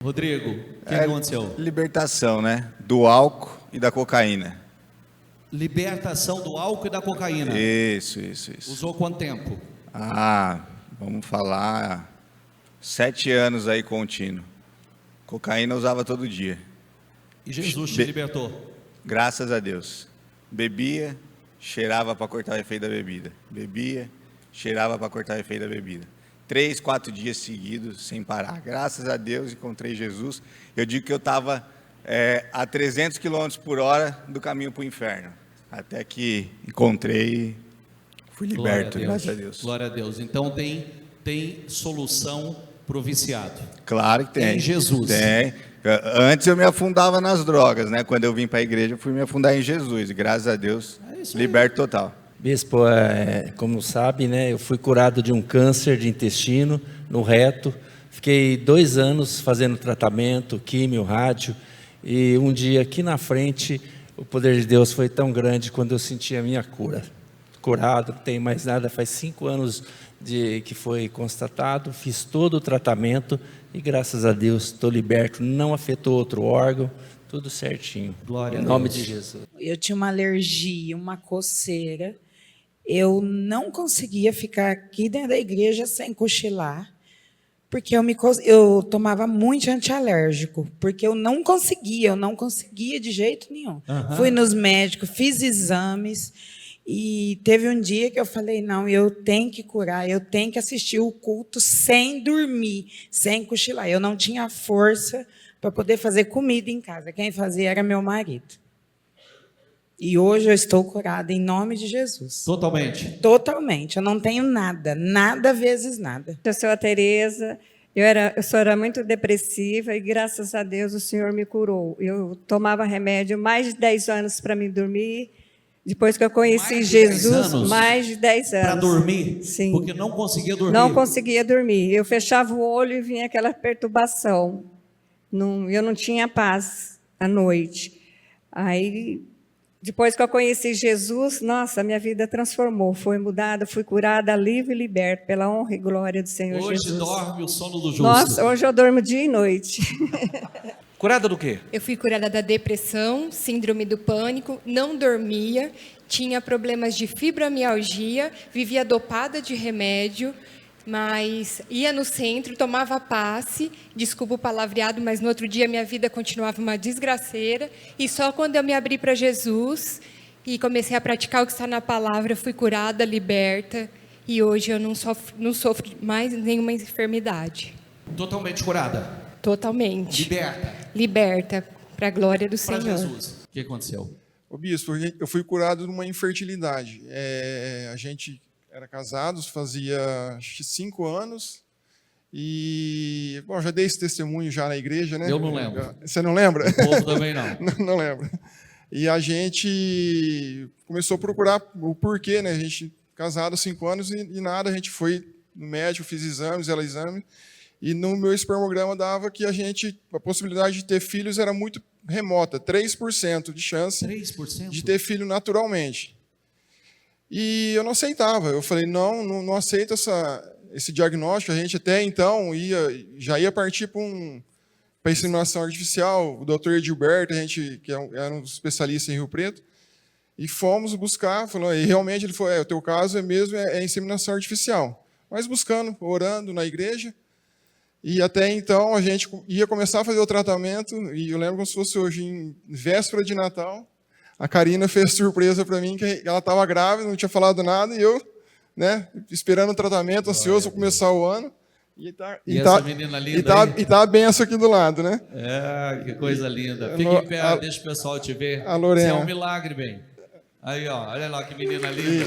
Rodrigo, o que aconteceu? Libertação, né? Do álcool e da cocaína. Libertação do álcool e da cocaína. Isso. Usou quanto tempo? Vamos falar, 7 anos aí contínuo. Cocaína eu usava todo dia. E Jesus te libertou? Graças a Deus. Bebia, cheirava para cortar o efeito da bebida. Bebia, cheirava para cortar o efeito da bebida. 3, 4 dias seguidos, sem parar. Graças a Deus, encontrei Jesus. Eu digo que eu estava a 300 km por hora do caminho para o inferno. Até que encontrei e fui liberto, graças a Deus. Glória a Deus. Então tem solução para o viciado. Claro que tem. Em Jesus. Tem. Antes eu me afundava nas drogas, né? Quando eu vim para a igreja, eu fui me afundar em Jesus. E graças a Deus, liberto total. Bispo, como sabe, né, eu fui curado de um câncer de intestino no reto. Fiquei 2 anos fazendo tratamento, químio, rádio. E um dia aqui na frente, o poder de Deus foi tão grande quando eu senti a minha cura. Curado, não tem mais nada, faz 5 anos que foi constatado. Fiz todo o tratamento e graças a Deus estou liberto. Não afetou outro órgão, tudo certinho. Glória a Deus. Em nome de Jesus. Eu tinha uma alergia, uma coceira. Eu não conseguia ficar aqui dentro da igreja sem cochilar, porque eu tomava muito antialérgico, porque eu não conseguia de jeito nenhum. Fui nos médicos, fiz exames, e teve um dia que eu falei, não, eu tenho que curar, eu tenho que assistir o culto sem dormir, sem cochilar. Eu não tinha força para poder fazer comida em casa. Quem fazia era meu marido. E hoje eu estou curada em nome de Jesus. Totalmente? Totalmente. Eu não tenho nada vezes nada. Eu sou a Tereza, eu só era muito depressiva e graças a Deus o Senhor me curou. Eu tomava remédio mais de 10 anos para me dormir. Depois que eu conheci Jesus, mais de 10 anos. Para dormir? Sim. Porque não conseguia dormir? Não conseguia dormir. Eu fechava o olho e vinha aquela perturbação. Eu não tinha paz à noite. Aí, depois que eu conheci Jesus, nossa, minha vida transformou. Foi mudada, fui curada, livre e liberta, pela honra e glória do Senhor Jesus. Hoje dorme o sono do justo. Nossa, hoje eu durmo dia e noite. Curada do quê? Eu fui curada da depressão, síndrome do pânico, não dormia, tinha problemas de fibromialgia, vivia dopada de remédio, mas ia no centro, tomava passe, desculpa o palavreado, mas no outro dia minha vida continuava uma desgraceira, e só quando eu me abri para Jesus e comecei a praticar o que está na palavra, eu fui curada, liberta, e hoje eu não sofro mais nenhuma enfermidade. Totalmente curada? Totalmente. Liberta? Liberta, para a glória do Senhor. Para Jesus. O que aconteceu? Ô bispo, eu fui curado de uma infertilidade. A gente era casados, fazia 5 anos, e bom, já dei esse testemunho já na igreja, né? Eu não lembro. Você não lembra? O povo também não. Não lembro. E a gente começou a procurar o porquê, né? A gente casado há 5 anos e nada, a gente foi no médico, fiz exames, ela exame, e no meu espermograma dava que a possibilidade de ter filhos era muito remota, 3% de chance 3%? De ter filho naturalmente. E eu não aceitava. Eu falei, não aceito esse diagnóstico. A gente até então já ia partir para inseminação artificial. O doutor Edilberto, que era um especialista em Rio Preto, e fomos buscar. Falou, e realmente ele falou, o teu caso é inseminação artificial. Mas buscando, orando na igreja. E até então a gente ia começar a fazer o tratamento, e eu lembro como se fosse hoje, em véspera de Natal, a Karina fez surpresa para mim, que ela estava grávida, não tinha falado nada, e eu, né, esperando o tratamento, ansioso para começar o ano. Essa menina linda e tá a benção aqui do lado, né? Que coisa linda. Fique em pé, deixa o pessoal te ver. A Lorena. Isso é um milagre, bem. Aí, ó, olha lá que menina linda.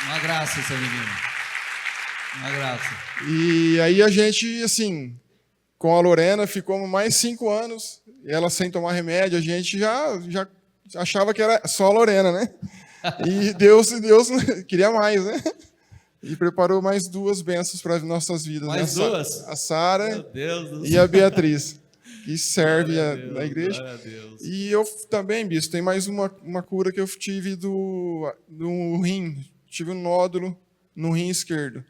Uma graça essa menina. Uma graça. E aí a gente, assim, com a Lorena, ficou mais 5 anos, ela sem tomar remédio, a gente já achava que era só a Lorena, né? E Deus queria mais, né? E preparou mais 2 bênçãos para as nossas vidas. Mais né? 2? A Sara e a Beatriz, que serve na igreja. Glória a Deus. E eu também, bispo, tem mais uma cura que eu tive do rim. Tive um nódulo no rim esquerdo.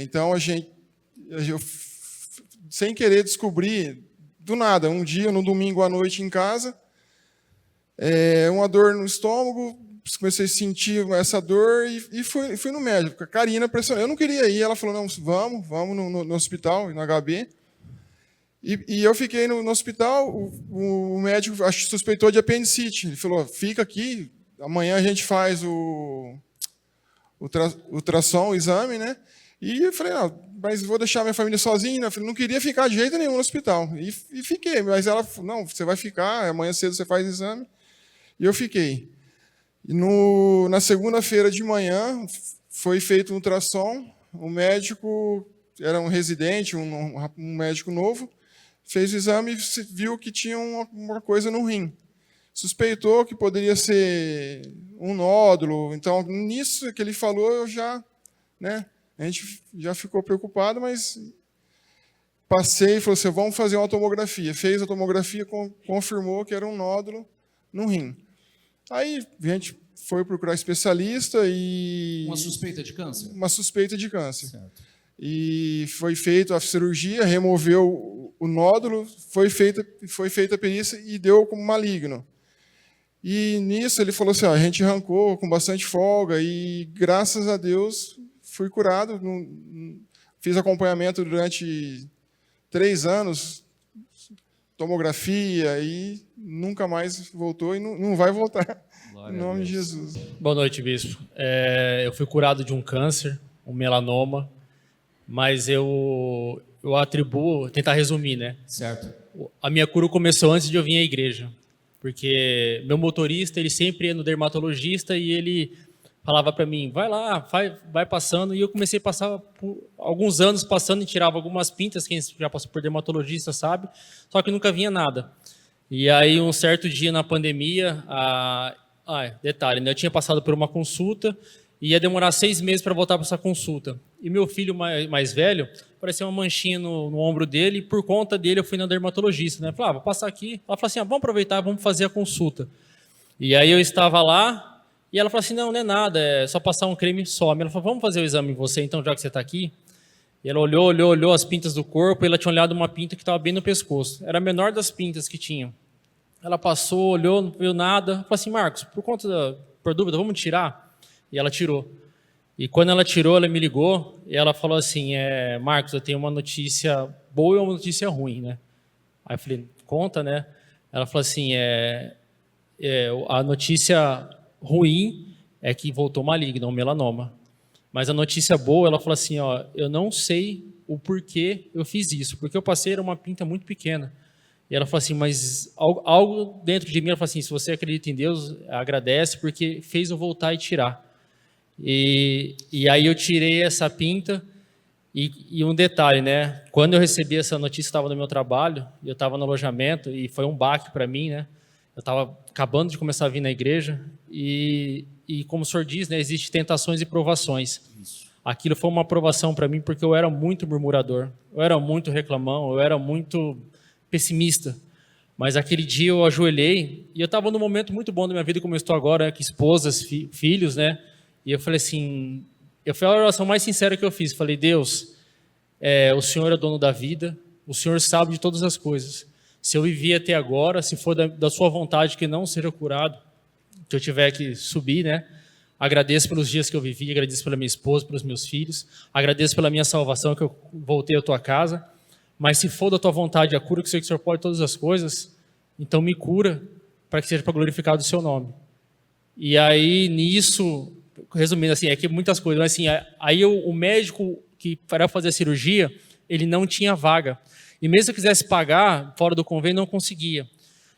Então, sem querer, descobri, do nada, um dia, no domingo à noite em casa, uma dor no estômago, comecei a sentir essa dor e fui no médico. A Karina pressionou. Eu não queria ir, ela falou, não, vamos no hospital, no HB. E eu fiquei no hospital, o médico acho que suspeitou de apendicite. Ele falou, fica aqui, amanhã a gente faz o ultrassom, o exame, né? E eu falei, não, mas vou deixar minha família sozinha. Eu falei, não queria ficar de jeito nenhum no hospital. E fiquei, mas ela falou, não, você vai ficar, amanhã cedo você faz o exame. E eu fiquei. E na segunda-feira de manhã foi feito um ultrassom, o médico era um residente, um médico novo, fez o exame e viu que tinha uma coisa no rim. Suspeitou que poderia ser um nódulo. Então, nisso que ele falou, eu já, né, a gente já ficou preocupado, mas passei e falou assim, vamos fazer uma tomografia. Fez a tomografia, confirmou que era um nódulo no rim. Aí a gente foi procurar especialista e... Uma suspeita de câncer? Uma suspeita de câncer. Certo. E foi feita a cirurgia, removeu o nódulo, foi feita a perícia e deu como maligno. E nisso ele falou assim, a gente arrancou com bastante folga e graças a Deus fui curado. Fiz acompanhamento durante 3 anos, tomografia e nunca mais voltou e não vai voltar. Glória em nome de Jesus. Boa noite, bispo. Eu fui curado de um câncer, um melanoma, mas eu atribuo, tentar resumir, né? Certo. A minha cura começou antes de eu vir à igreja, porque meu motorista, ele sempre ia no dermatologista e ele falava para mim, vai lá, vai passando, e eu comecei a passar por alguns anos passando e tirava algumas pintas, quem já passou por dermatologista sabe, só que nunca vinha nada. E aí, um certo dia na pandemia, detalhe, né, eu tinha passado por uma consulta, ia demorar 6 meses para voltar para essa consulta. E meu filho mais velho, apareceu uma manchinha no ombro dele, e por conta dele eu fui na dermatologista, né? Falei, vou passar aqui. Ela falou assim, vamos aproveitar, vamos fazer a consulta. E aí eu estava lá, e ela falou assim, não é nada, é só passar um creme e some. Ela falou, vamos fazer o exame em você, então, já que você está aqui. E ela olhou as pintas do corpo, e ela tinha olhado uma pinta que estava bem no pescoço. Era a menor das pintas que tinham. Ela passou, olhou, não viu nada. Falou assim, Marcos, por dúvida, vamos tirar? E ela tirou. E quando ela tirou, ela me ligou e ela falou assim, Marcos, eu tenho uma notícia boa e uma notícia ruim, né? Aí eu falei, conta, né? Ela falou assim, a notícia ruim é que voltou maligno, um melanoma. Mas a notícia boa, ela falou assim, eu não sei o porquê eu fiz isso, porque eu passei, era uma pinta muito pequena. E ela falou assim, mas algo dentro de mim, ela falou assim, se você acredita em Deus, agradece, porque fez eu voltar e tirar. E aí eu tirei essa pinta, e um detalhe, né? Quando eu recebi essa notícia, eu estava no meu trabalho, eu estava no alojamento, e foi um baque para mim, né? Eu estava acabando de começar a vir na igreja, e como o senhor diz, né, existem tentações e provações. Isso. Aquilo foi uma provação para mim, porque eu era muito murmurador, eu era muito reclamão, eu era muito pessimista. Mas aquele dia eu ajoelhei, e eu estava num momento muito bom da minha vida, como eu estou agora, né, com esposas, filhos, né? E eu falei assim, foi a oração mais sincera que eu fiz. Falei, Deus, o Senhor é dono da vida, o Senhor sabe de todas as coisas. Se eu vivi até agora, se for da sua vontade que não seja curado, que eu tiver que subir, né? Agradeço pelos dias que eu vivi, agradeço pela minha esposa, pelos meus filhos, agradeço pela minha salvação, que eu voltei à tua casa. Mas se for da tua vontade a cura, que eu sei que o Senhor pode todas as coisas, então me cura, para que seja para glorificar o seu nome. E aí, nisso, resumindo assim, que muitas coisas, mas assim, aí o médico que para fazer a cirurgia, ele não tinha vaga. E mesmo se eu quisesse pagar fora do convênio, não conseguia.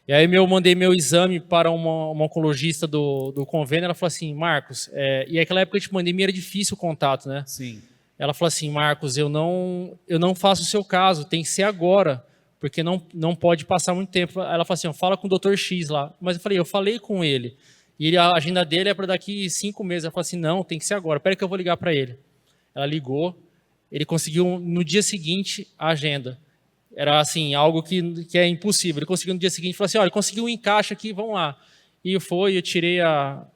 E aí eu mandei meu exame para uma oncologista do convênio, ela falou assim, Marcos, e naquela época de pandemia era difícil o contato, né? Sim. Ela falou assim, Marcos, eu não faço o seu caso, tem que ser agora, porque não pode passar muito tempo. Ela falou assim, fala com o Dr. X lá. Mas eu falei com ele. E a agenda dele é para daqui 5 meses. Ela falou assim, não, tem que ser agora, espera que eu vou ligar para ele. Ela ligou, ele conseguiu no dia seguinte a agenda. Era assim, algo que é impossível. Ele conseguiu no dia seguinte, falou assim, olha, conseguiu um encaixe aqui, vamos lá. E eu tirei a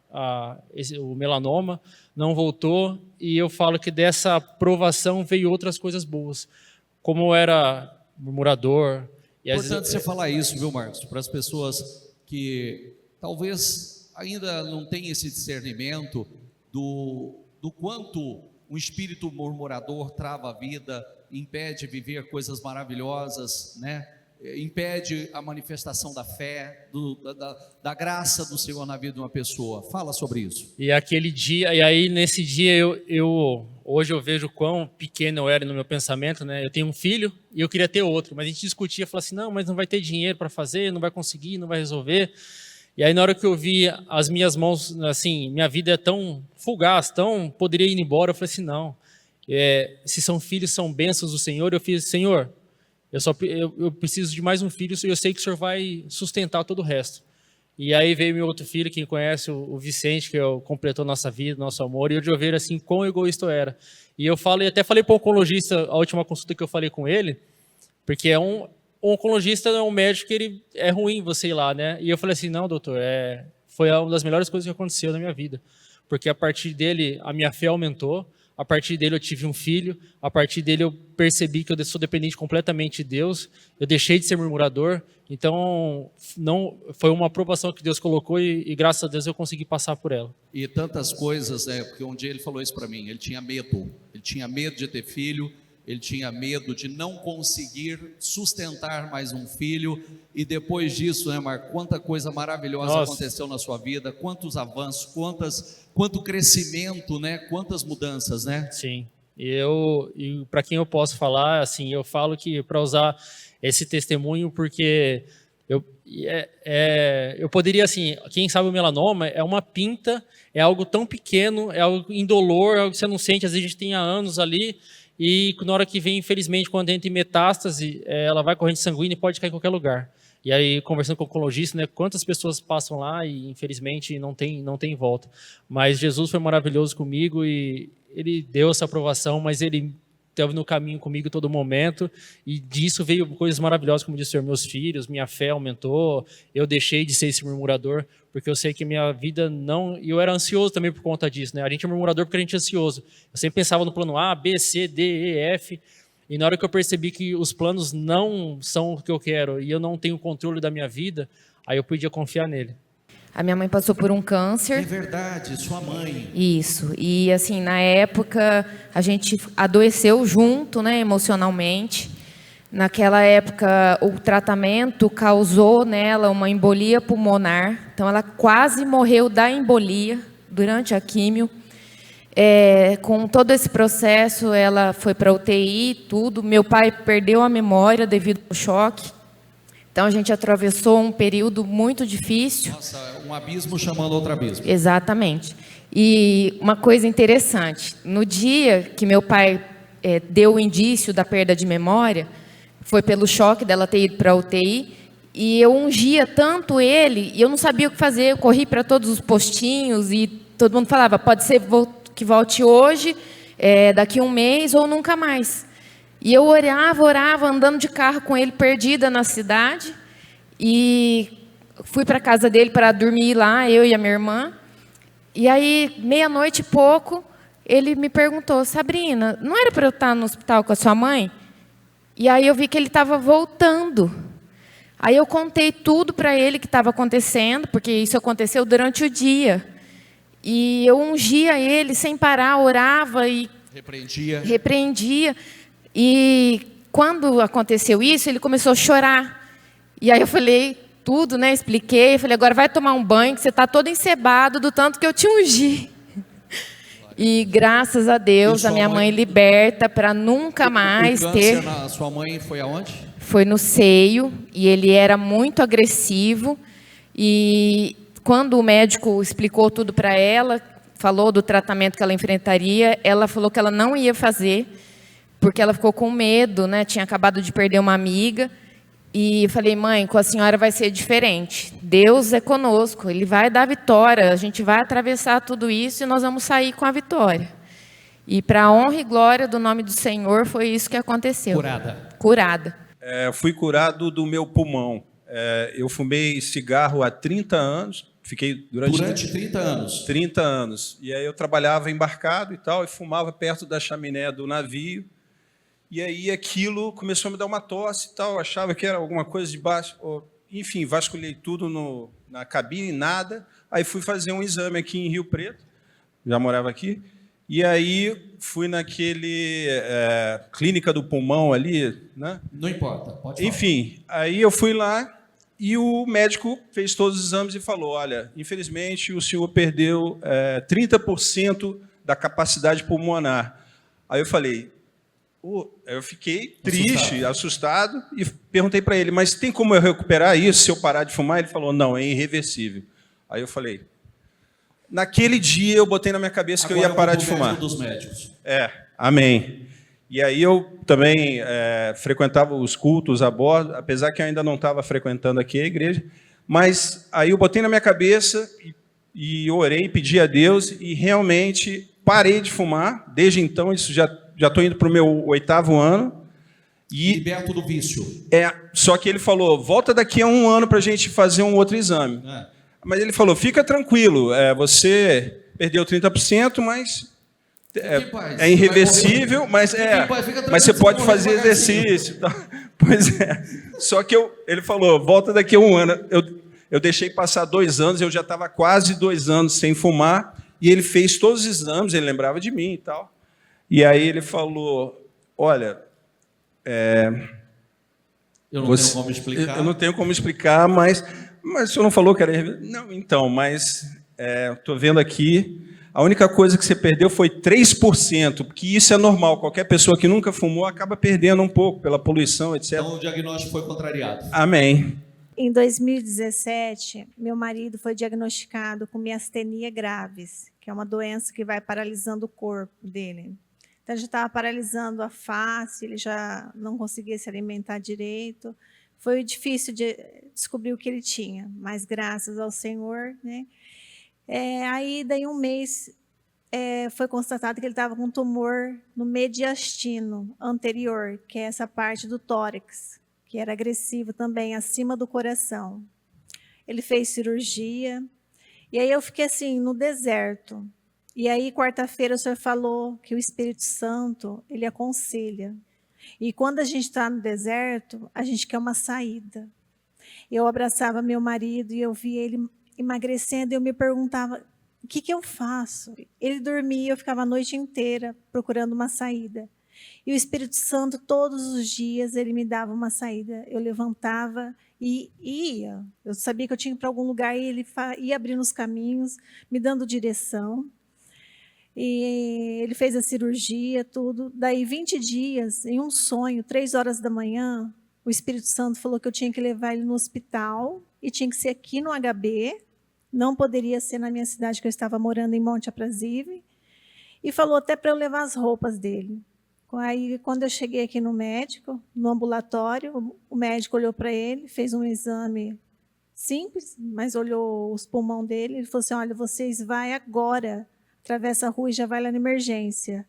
o melanoma, não voltou, e eu falo que dessa provação veio outras coisas boas, como eu era murmurador. E às Importante vezes, você falar isso, viu, Marcos? Para as pessoas que talvez ainda não tenham esse discernimento do quanto um espírito murmurador trava a vida, impede viver coisas maravilhosas, né? Impede a manifestação da fé, da graça do Senhor na vida de uma pessoa. Fala sobre isso. e aquele dia, e aí nesse dia hoje eu vejo quão pequeno eu era no meu pensamento, né? Eu tenho um filho e eu queria ter outro, mas a gente discutia, falava assim, não, mas não vai ter dinheiro para fazer, não vai conseguir, não vai resolver. E aí na hora que eu vi as minhas mãos, assim, minha vida é tão fugaz, tão poderia ir embora, eu falei assim, não, se são filhos, são bênçãos do Senhor. Eu fiz, Senhor, eu preciso de mais um filho, e eu sei que o Senhor vai sustentar todo o resto. E aí veio meu outro filho, quem conhece, o Vicente, que completou nossa vida, nosso amor, e eu de ver assim, quão egoísta eu era. E eu até falei para o oncologista, a última consulta que eu falei com ele, porque um oncologista é um médico que ele é ruim você ir lá, né? E eu falei assim, não, doutor, foi uma das melhores coisas que aconteceu na minha vida, porque a partir dele a minha fé aumentou, a partir dele eu tive um filho, a partir dele eu percebi que eu sou dependente completamente de Deus, eu deixei de ser murmurador, então não foi uma aprovação que Deus colocou e graças a Deus eu consegui passar por ela. E tantas coisas, né? Porque um dia ele falou isso para mim, ele tinha medo de ter filho, ele tinha medo de não conseguir sustentar mais um filho, e depois disso, né, Marco, quanta coisa maravilhosa aconteceu na sua vida, quantos avanços, quanto crescimento, né, quantas mudanças, né? Sim, e para quem eu posso falar, assim, eu falo que para usar esse testemunho, porque eu poderia, assim, quem sabe o melanoma é uma pinta, é algo tão pequeno, é algo indolor, é algo que você não sente, às vezes a gente tem há anos ali, e na hora que vem, infelizmente, quando entra em metástase, ela vai corrente sanguínea e pode cair em qualquer lugar. E aí, conversando com o oncologista, né, quantas pessoas passam lá e, infelizmente, não tem volta. Mas Jesus foi maravilhoso comigo e ele deu essa aprovação, mas ele esteve no caminho comigo todo momento, e disso veio coisas maravilhosas, como disse o Senhor, meus filhos, minha fé aumentou, eu deixei de ser esse murmurador, porque eu sei que minha vida não... E eu era ansioso também por conta disso, né? A gente é murmurador porque a gente é ansioso. Eu sempre pensava no plano A, B, C, D, E, F, e na hora que eu percebi que os planos não são o que eu quero, e eu não tenho controle da minha vida, aí eu podia confiar nele. A minha mãe passou por um câncer. É verdade, sua mãe. Isso. E, assim, na época, a gente adoeceu junto, né, emocionalmente. Naquela época, o tratamento causou nela uma embolia pulmonar. Então, ela quase morreu da embolia durante a químio. Com todo esse processo, ela foi para UTI, tudo. Meu pai perdeu a memória devido ao choque. Então, a gente atravessou um período muito difícil. Nossa, um abismo chamando outro abismo. Exatamente. E uma coisa interessante, no dia que meu pai deu o indício da perda de memória, foi pelo choque dela ter ido para a UTI, e eu ungia tanto ele, e eu não sabia o que fazer, eu corri para todos os postinhos, e todo mundo falava, pode ser que volte hoje, daqui a um mês, ou nunca mais. E eu orava, andando de carro com ele, perdida na cidade. E fui para a casa dele para dormir lá, eu e a minha irmã. E aí, meia-noite e pouco, ele me perguntou, Sabrina, não era para eu estar no hospital com a sua mãe? E aí eu vi que ele estava voltando. Aí eu contei tudo para ele que estava acontecendo, porque isso aconteceu durante o dia. E eu ungia ele sem parar, orava e repreendia. E quando aconteceu isso, ele começou a chorar. E aí eu falei tudo, né? Expliquei. Falei, agora vai tomar um banho, que você está todo encebado do tanto que eu te ungi. E graças a Deus, a minha mãe liberta para nunca mais ter... A sua mãe foi aonde? Foi no seio, e ele era muito agressivo. E quando o médico explicou tudo para ela, falou do tratamento que ela enfrentaria, ela falou que ela não ia fazer, porque ela ficou com medo, né? Tinha acabado de perder uma amiga. E eu falei, mãe, com a senhora vai ser diferente. Deus é conosco, Ele vai dar vitória. A gente vai atravessar tudo isso e nós vamos sair com a vitória. E para a honra e glória do nome do Senhor, foi isso que aconteceu. Curada. Fui curado do meu pulmão. Eu fumei cigarro há 30 anos, Fiquei durante 30 anos. 30 anos. E aí eu trabalhava embarcado e tal, e fumava perto da chaminé do navio. E aí aquilo começou a me dar uma tosse e tal, achava que era alguma coisa de baixo. Enfim, vasculhei tudo na cabine, nada. Aí fui fazer um exame aqui em Rio Preto, já morava aqui. E aí fui naquele clínica do pulmão ali, né? Não importa, pode falar. Enfim, aí eu fui lá e o médico fez todos os exames e falou, olha, infelizmente o senhor perdeu 30% da capacidade pulmonar. Aí eu falei, eu fiquei triste, assustado, e perguntei para ele, mas tem como eu recuperar isso se eu parar de fumar? Ele falou, não, é irreversível. Aí eu falei, naquele dia eu botei na minha cabeça que eu ia parar de fumar. Dos médicos. Amém. E aí eu também frequentava os cultos a bordo, apesar que eu ainda não estava frequentando aqui a igreja, mas aí eu botei na minha cabeça e orei, pedi a Deus e realmente parei de fumar. Desde então, isso já estou indo para o meu 8º ano. E liberto do vício. Só que ele falou, volta daqui a 1 ano para a gente fazer um outro exame. Mas ele falou, fica tranquilo, você perdeu 30%, mas é irreversível, mas você pode fazer exercício. Tá? Pois é. Só que ele falou, volta daqui a 1 ano. Eu deixei passar 2 anos, eu já estava quase 2 anos sem fumar, e ele fez todos os exames, ele lembrava de mim e tal. E aí ele falou, olha, eu não tenho como explicar. Eu não tenho como explicar, mas o senhor não falou que era... Não, então, mas estou vendo aqui, a única coisa que você perdeu foi 3%, porque isso é normal, qualquer pessoa que nunca fumou acaba perdendo um pouco pela poluição, etc. Então o diagnóstico foi contrariado. Amém. Em 2017, meu marido foi diagnosticado com miastenia graves, que é uma doença que vai paralisando o corpo dele. Então, já estava paralisando a face, ele já não conseguia se alimentar direito. Foi difícil de descobrir o que ele tinha, mas graças ao Senhor, né? Aí, daí 1 mês, foi constatado que ele estava com um tumor no mediastino anterior, que é essa parte do tórax, que era agressivo também, acima do coração. Ele fez cirurgia, e aí eu fiquei assim, no deserto. E aí, quarta-feira, o senhor falou que o Espírito Santo, ele aconselha. E quando a gente está no deserto, a gente quer uma saída. Eu abraçava meu marido e eu via ele emagrecendo, e eu me perguntava, o que eu faço? Ele dormia, eu ficava a noite inteira procurando uma saída. E o Espírito Santo, todos os dias, ele me dava uma saída. Eu levantava e ia. Eu sabia que eu tinha que ir para algum lugar, e ele ia abrindo os caminhos, me dando direção. E ele fez a cirurgia, tudo. Daí, 20 dias, em um sonho, 3 horas da manhã, o Espírito Santo falou que eu tinha que levar ele no hospital, e tinha que ser aqui no HB, não poderia ser na minha cidade, que eu estava morando em Monte Aprazível, e falou até para eu levar as roupas dele. Aí, quando eu cheguei aqui no médico, no ambulatório, o médico olhou para ele, fez um exame simples, mas olhou os pulmões dele, ele falou assim, olha, vocês vão agora, atravessa a rua e já vai lá na emergência.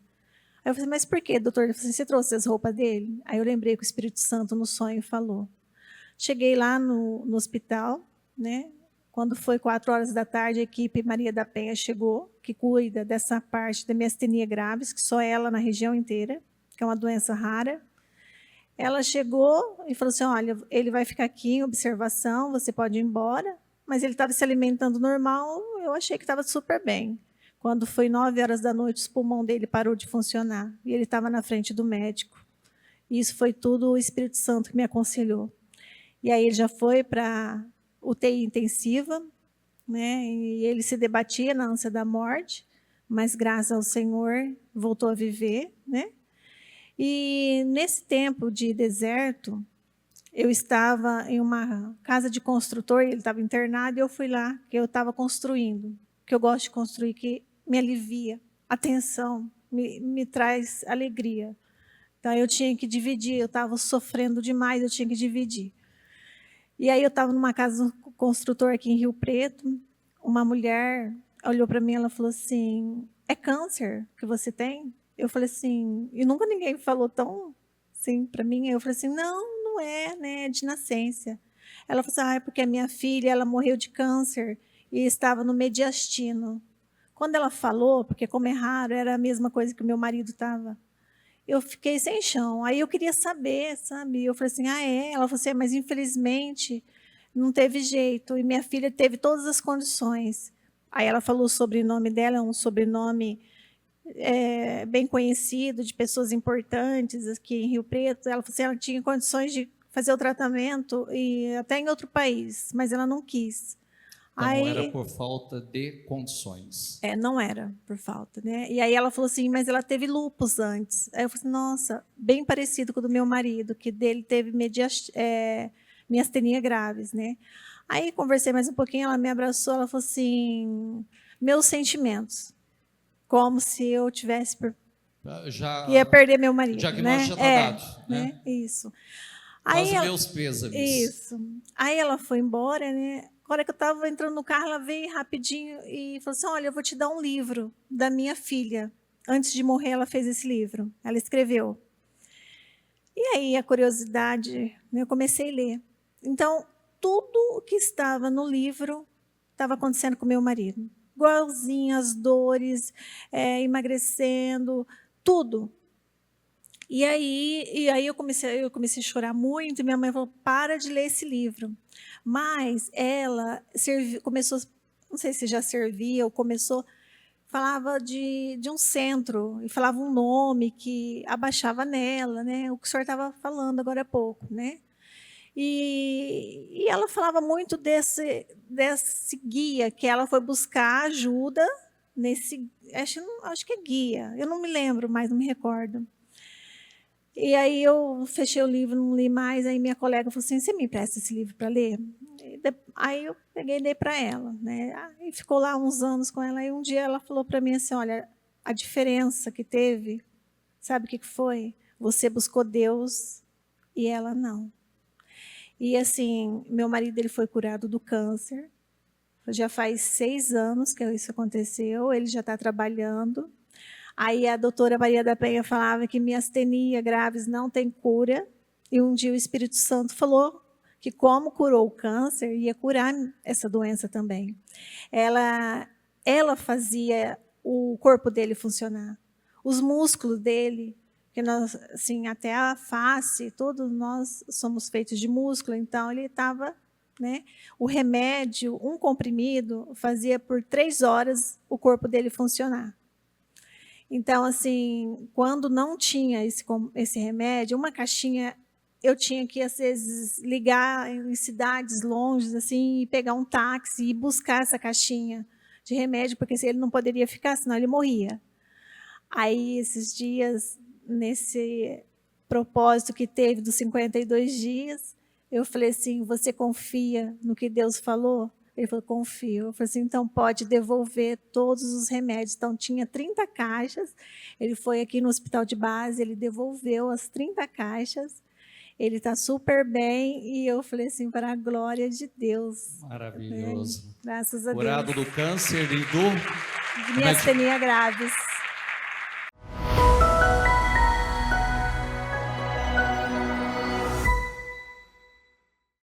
Aí eu falei, mas por quê, doutor? Ele falou assim, você trouxe as roupas dele? Aí eu lembrei que o Espírito Santo no sonho falou. Cheguei lá no hospital, né? Quando foi 4 horas da tarde, a equipe Maria da Penha chegou, que cuida dessa parte da miastenia graves, que só ela na região inteira, que é uma doença rara. Ela chegou e falou assim, olha, ele vai ficar aqui em observação, você pode ir embora, mas ele estava se alimentando normal, eu achei que estava super bem. Quando foi 9 horas da noite, o pulmão dele parou de funcionar, e ele estava na frente do médico. E isso foi tudo o Espírito Santo que me aconselhou. E aí ele já foi para UTI intensiva, né? E ele se debatia na ânsia da morte, mas graças ao Senhor voltou a viver, né? E nesse tempo de deserto, eu estava em uma casa de construtor, ele estava internado, e eu fui lá, que eu estava construindo, que eu gosto de construir, que me alivia, a tensão, me traz alegria. Então, eu tinha que dividir, eu estava sofrendo demais, eu tinha que dividir. E aí eu estava numa casa do construtor aqui em Rio Preto, uma mulher olhou para mim, ela falou assim, é câncer que você tem? Eu falei assim, e nunca ninguém falou tão assim para mim. Eu falei assim, não, não é, né, é de nascença. Ela falou assim, é porque a minha filha, ela morreu de câncer, e estava no mediastino. Quando ela falou, porque como é raro, era a mesma coisa que o meu marido estava, eu fiquei sem chão. Aí eu queria saber, sabe? Eu falei assim, é? Ela falou assim, mas infelizmente não teve jeito, e minha filha teve todas as condições. Aí ela falou o sobrenome dela, um sobrenome bem conhecido, de pessoas importantes aqui em Rio Preto. Ela falou assim, ela tinha condições de fazer o tratamento e até em outro país, mas ela não quis. Então, não era por falta de condições. Não era por falta, né? E aí ela falou assim, mas ela teve lúpus antes. Aí eu falei assim, nossa, bem parecido com o do meu marido, que dele teve miastenia graves, né? Aí conversei mais um pouquinho, ela me abraçou, ela falou assim, meus sentimentos, como se eu tivesse ia perder meu marido, diagnóstico né? Já está dado, né? Isso. Aí meus pêsames. Isso. Aí ela foi embora, né? A hora que eu estava entrando no carro, ela veio rapidinho e falou assim, olha, eu vou te dar um livro da minha filha. Antes de morrer, ela fez esse livro. Ela escreveu. E aí, a curiosidade, eu comecei a ler. Então, tudo o que estava no livro estava acontecendo com meu marido. Igualzinho, as dores, emagrecendo, tudo. E aí eu comecei a chorar muito, e minha mãe falou, para de ler esse livro. Mas ela começou, não sei se já servia, ou falava de um centro, e falava um nome que abaixava nela, né? O que o senhor estava falando agora há pouco, né? E ela falava muito desse guia, que ela foi buscar ajuda nesse, acho que é guia, eu não me lembro mais, não me recordo. E aí eu fechei o livro, não li mais, aí minha colega falou assim, você me empresta esse livro para ler? Aí eu peguei e dei para ela, né? E ficou lá uns anos com ela, e um dia ela falou para mim assim, olha, a diferença que teve, sabe o que foi? Você buscou Deus e ela não. E assim, meu marido ele foi curado do câncer, já faz 6 anos que isso aconteceu, ele já está trabalhando. Aí a doutora Maria da Penha falava que miastenia graves não tem cura, e um dia o Espírito Santo falou que como curou o câncer, ia curar essa doença também. Ela fazia o corpo dele funcionar, os músculos dele, que nós, assim, até a face, todos nós somos feitos de músculo, então ele estava, né? O remédio, um comprimido, fazia por 3 horas o corpo dele funcionar. Então, assim, quando não tinha esse remédio, uma caixinha, eu tinha que, às vezes, ligar em cidades longe, assim, e pegar um táxi e buscar essa caixinha de remédio, porque ele não poderia ficar, senão ele morria. Aí, esses dias, nesse propósito que teve dos 52 dias, eu falei assim, você confia no que Deus falou? Ele falou, confio. Eu falei assim, então pode devolver todos os remédios. Então, tinha 30 caixas. Ele foi aqui no hospital de base, ele devolveu as 30 caixas. Ele está super bem. E eu falei assim, para a glória de Deus. Maravilhoso. Graças a Deus. Curado do câncer e de miastenia graves.